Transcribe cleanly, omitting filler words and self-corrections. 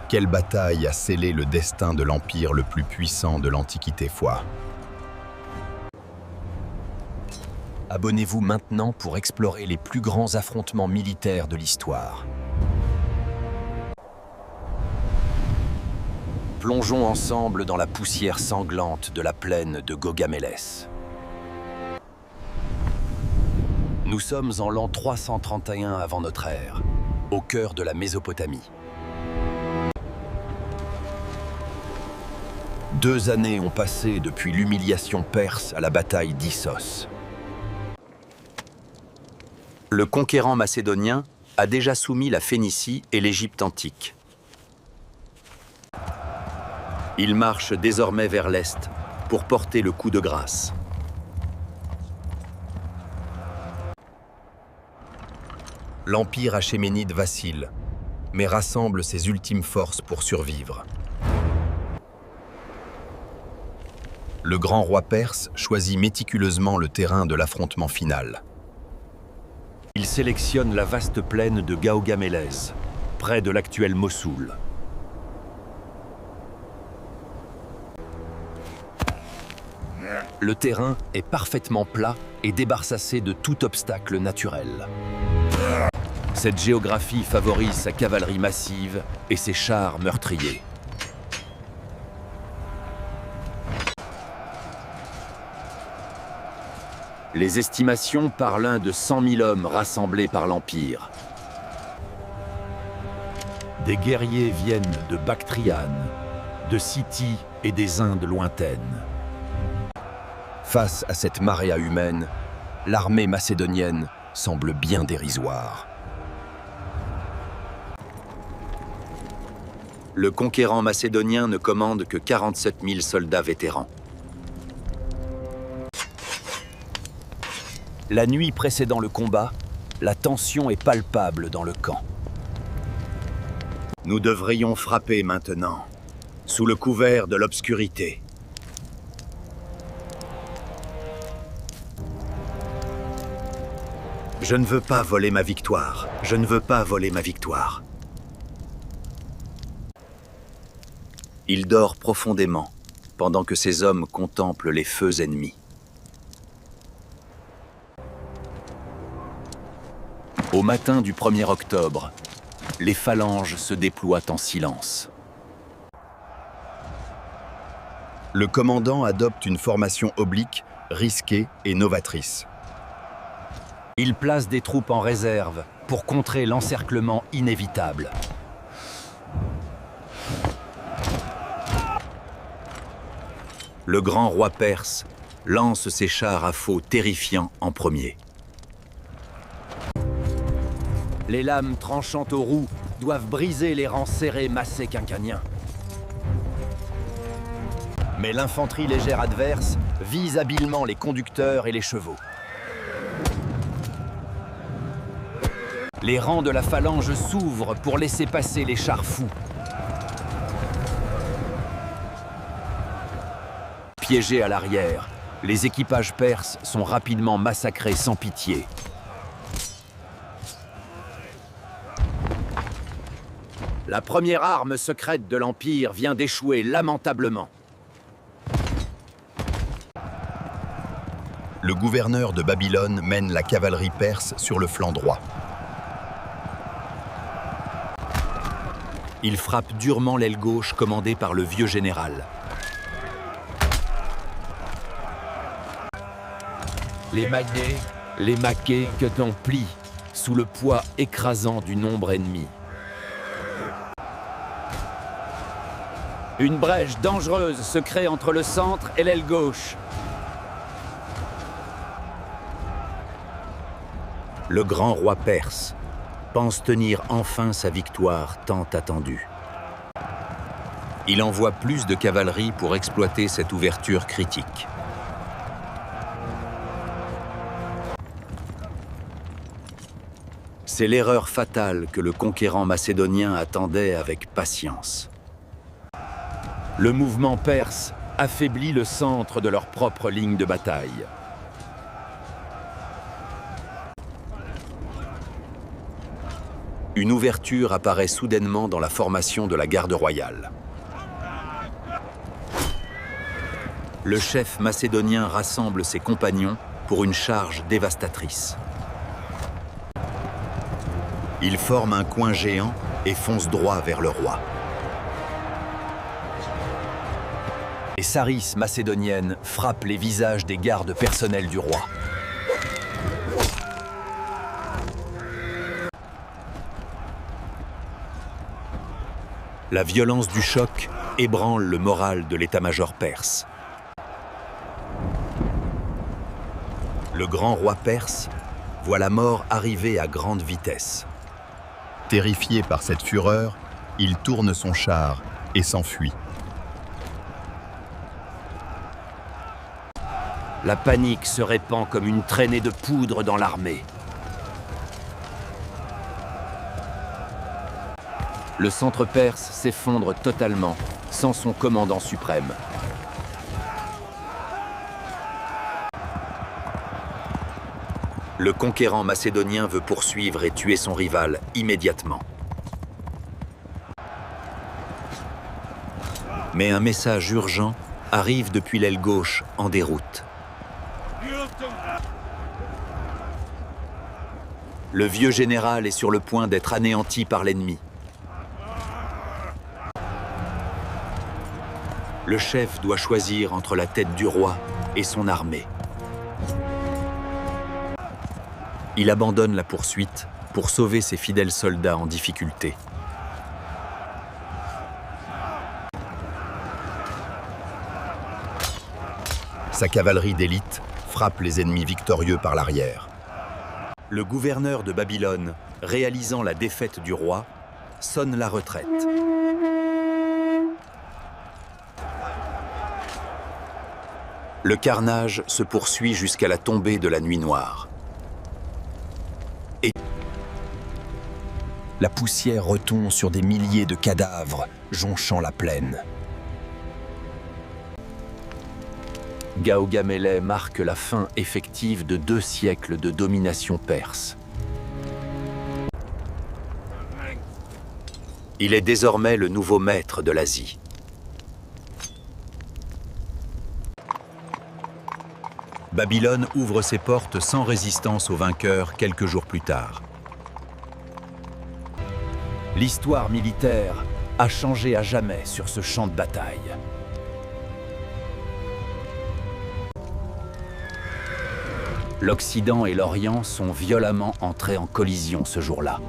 Quelle bataille a scellé le destin de l'empire le plus puissant de l'Antiquité foi? Abonnez-vous maintenant pour explorer les plus grands affrontements militaires de l'histoire. Plongeons ensemble dans la poussière sanglante de la plaine de Gaugamélès. Nous sommes en l'an 331 avant notre ère, au cœur de la Mésopotamie. 2 années ont passé depuis l'humiliation perse à la bataille d'Issos. Le conquérant macédonien a déjà soumis la Phénicie et l'Égypte antique. Il marche désormais vers l'Est pour porter le coup de grâce. L'empire achéménide vacille, mais rassemble ses ultimes forces pour survivre. Le grand roi perse choisit méticuleusement le terrain de l'affrontement final. Il sélectionne la vaste plaine de Gaugamélès, près de l'actuel Mossoul. Le terrain est parfaitement plat et débarrassé de tout obstacle naturel. Cette géographie favorise sa cavalerie massive et ses chars meurtriers. Les estimations parlent de 100 000 hommes rassemblés par l'Empire. Des guerriers viennent de Bactriane, de Scythie et des Indes lointaines. Face à cette maréa humaine, l'armée macédonienne semble bien dérisoire. Le conquérant macédonien ne commande que 47 000 soldats vétérans. La nuit précédant le combat, la tension est palpable dans le camp. Nous devrions frapper maintenant, sous le couvert de l'obscurité. Je ne veux pas voler ma victoire. Je ne veux pas voler ma victoire. Il dort profondément, pendant que ses hommes contemplent les feux ennemis. Au matin du 1er octobre, les phalanges se déploient en silence. Le commandant adopte une formation oblique, risquée et novatrice. Il place des troupes en réserve pour contrer l'encerclement inévitable. Le grand roi perse lance ses chars à faux terrifiants en premier. Les lames tranchantes aux roues doivent briser les rangs serrés massés quinquaniens. Mais l'infanterie légère adverse vise habilement les conducteurs et les chevaux. Les rangs de la phalange s'ouvrent pour laisser passer les chars fous. Piégés à l'arrière, les équipages perses sont rapidement massacrés sans pitié. La première arme secrète de l'Empire vient d'échouer lamentablement. Le gouverneur de Babylone mène la cavalerie perse sur le flanc droit. Il frappe durement l'aile gauche commandée par le vieux général. Les maquets, que t'en plie, sous le poids écrasant du nombre ennemi. Une brèche dangereuse se crée entre le centre et l'aile gauche. Le grand roi perse pense tenir enfin sa victoire tant attendue. Il envoie plus de cavalerie pour exploiter cette ouverture critique. C'est l'erreur fatale que le conquérant macédonien attendait avec patience. Le mouvement perse affaiblit le centre de leur propre ligne de bataille. une ouverture apparaît soudainement dans la formation de la garde royale. Le chef macédonien rassemble ses compagnons pour une charge dévastatrice. Ils forment un coin géant et foncent droit vers le roi. Les sarisses macédoniennes frappent les visages des gardes personnels du roi. La violence du choc ébranle le moral de l'état-major perse. Le grand roi perse voit la mort arriver à grande vitesse. Terrifié par cette fureur, il tourne son char et s'enfuit. La panique se répand comme une traînée de poudre dans l'armée. Le centre perse s'effondre totalement, sans son commandant suprême. Le conquérant macédonien veut poursuivre et tuer son rival immédiatement. Mais un message urgent arrive depuis l'aile gauche en déroute. Le vieux général est sur le point d'être anéanti par l'ennemi. Le chef doit choisir entre la tête du roi et son armée. Il abandonne la poursuite pour sauver ses fidèles soldats en difficulté. Sa cavalerie d'élite frappe les ennemis victorieux par l'arrière. Le gouverneur de Babylone, réalisant la défaite du roi, sonne la retraite. Le carnage se poursuit jusqu'à la tombée de la nuit noire. Et la poussière retombe sur des milliers de cadavres jonchant la plaine. Gaugamela marque la fin effective de 2 siècles de domination perse. Il est désormais le nouveau maître de l'Asie. Babylone ouvre ses portes sans résistance aux vainqueurs quelques jours plus tard. L'histoire militaire a changé à jamais sur ce champ de bataille. L'Occident et l'Orient sont violemment entrés en collision ce jour-là.